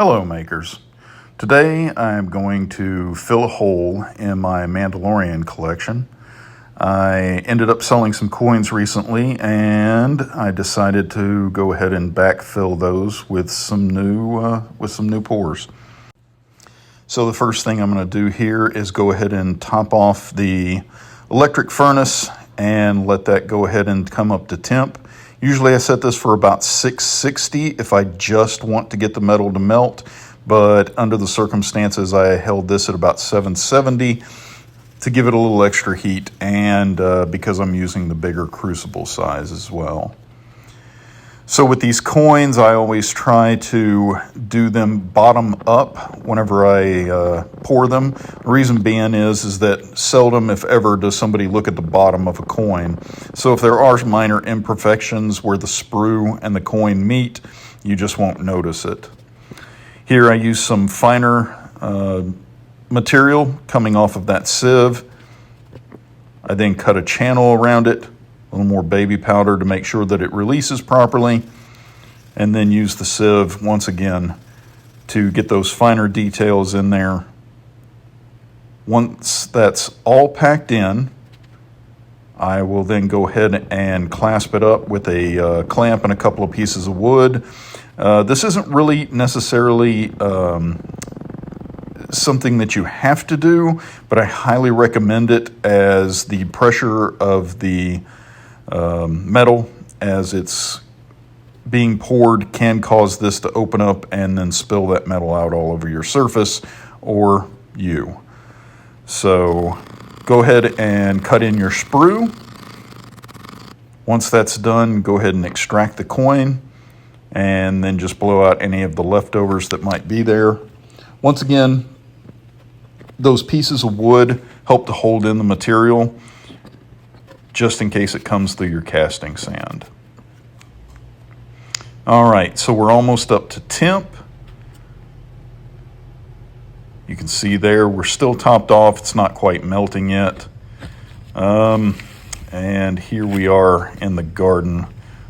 Hello makers. Today I'm going to fill a hole in my Mandalorian collection. I ended up selling some coins recently and I decided to go ahead and backfill those with some new pours. So the first thing I'm going to do here is go ahead and top off the electric furnace and let that go ahead and come up to temp. Usually I set this for about 660 if I just want to get the metal to melt, but under the circumstances I held this at about 770 to give it a little extra heat, and because I'm using the bigger crucible size as well. So with these coins, I always try to do them bottom up whenever I pour them. The reason being is that seldom, if ever, does somebody look at the bottom of a coin. So if there are minor imperfections where the sprue and the coin meet, you just won't notice it. Here I use some finer material coming off of that sieve. I then cut a channel around it, a little more baby powder to make sure that it releases properly, and then use the sieve once again to get those finer details in there. Once that's all packed in, I will then go ahead and clasp it up with a clamp and a couple of pieces of wood. This isn't really necessarily something that you have to do, but I highly recommend it, as the pressure of the metal as it's being poured can cause this to open up and then spill that metal out all over your surface or you. So go ahead and cut in your sprue. Once that's done, go ahead and extract the coin and then just blow out any of the leftovers that might be there. Once again, those pieces of wood help to hold in the material just in case it comes through your casting sand. All right, so we're almost up to temp. You can see there we're still topped off. It's not quite melting yet. And here we are in the garden.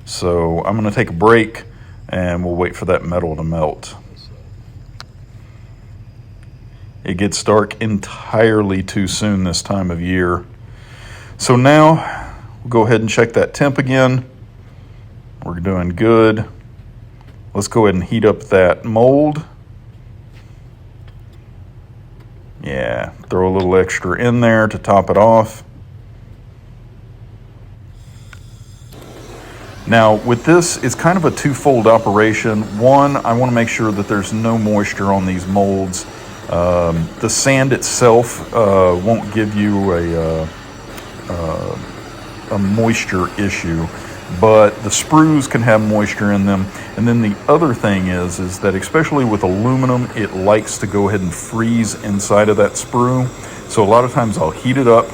So I'm going to take a break and we'll wait for that metal to melt. It gets dark entirely too soon this time of year. So now we'll go ahead and check that temp again. We're doing good. Let's go ahead and heat up that mold. Yeah, throw a little extra in there to top it off. Now with this, it's kind of a twofold operation. One, I want to make sure that there's no moisture on these molds. The sand itself won't give you a moisture issue, but the sprues can have moisture in them. And then the other thing is that especially with aluminum, it likes to go ahead and freeze inside of that sprue. So a lot of times I'll heat it up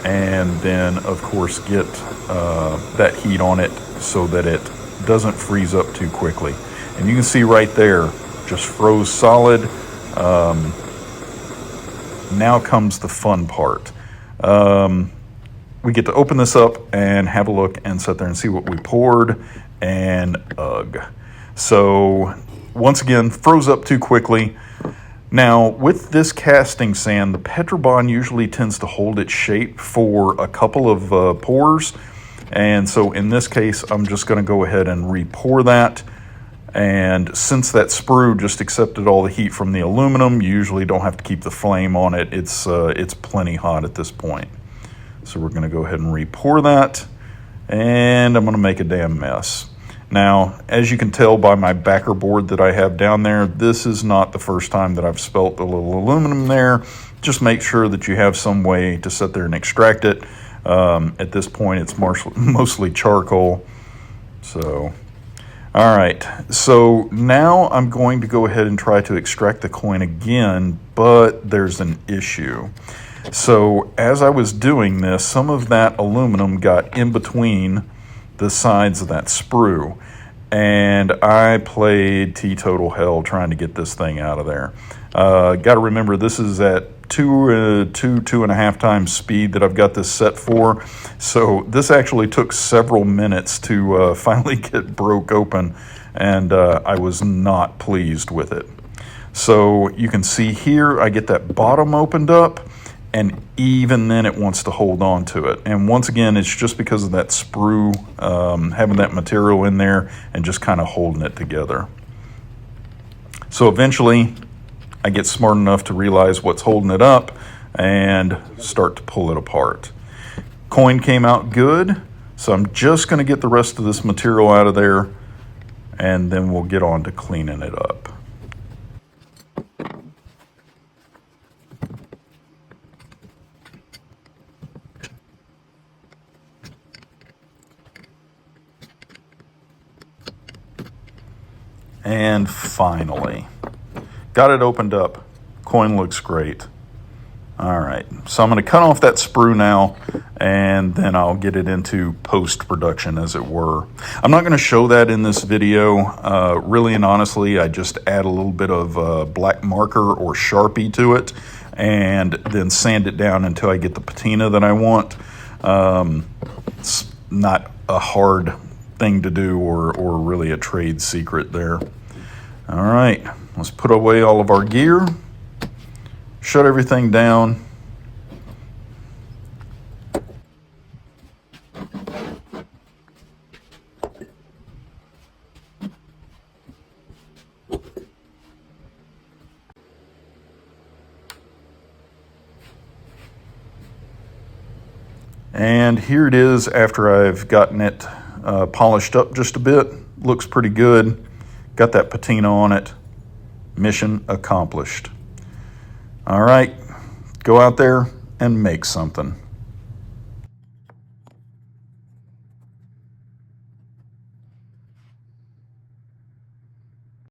and then of course get that heat on it so that it doesn't freeze up too quickly. And you can see right there, just froze solid. Now comes the fun part. We get to open this up and have a look and sit there and see what we poured, and ugh. So once again, froze up too quickly. Now with this casting sand, the Petrobond usually tends to hold its shape for a couple of pours. And so in this case, I'm just going to go ahead and re-pour that. And since that sprue just accepted all the heat from the aluminum, you usually don't have to keep the flame on it. It's plenty hot at this point. So we're going to go ahead and re-pour that, and I'm going to make a damn mess. Now, as you can tell by my backer board that I have down there, this is not the first time that I've spilt a little aluminum there. Just make sure that you have some way to sit there and extract it. At this point, it's mostly charcoal. So, all right. So now I'm going to go ahead and try to extract the coin again, but there's an issue. So as I was doing this, some of that aluminum got in between the sides of that sprue, and I played teetotal hell trying to get this thing out of there. Got to remember, this is at two and a half times speed that I've got this set for. So this actually took several minutes to finally get broke open, and I was not pleased with it. So you can see here, I get that bottom opened up, and even then it wants to hold on to it. And once again, it's just because of that sprue, having that material in there and just kind of holding it together. So eventually I get smart enough to realize what's holding it up and start to pull it apart. Coin came out good, so I'm just going to get the rest of this material out of there, and then we'll get on to cleaning it up. And finally, got it opened up. Coin looks great. All right, so I'm going to cut off that sprue now, and then I'll get it into post-production, as it were. I'm not going to show that in this video. Really and honestly, I just add a little bit of black marker or Sharpie to it, and then sand it down until I get the patina that I want. It's not a hard thing to do or really a trade secret there. All right, let's put away all of our gear, shut everything down. And here it is after I've gotten it polished up just a bit. Looks pretty good. Got that patina on it. Mission accomplished. All right, go out there and make something.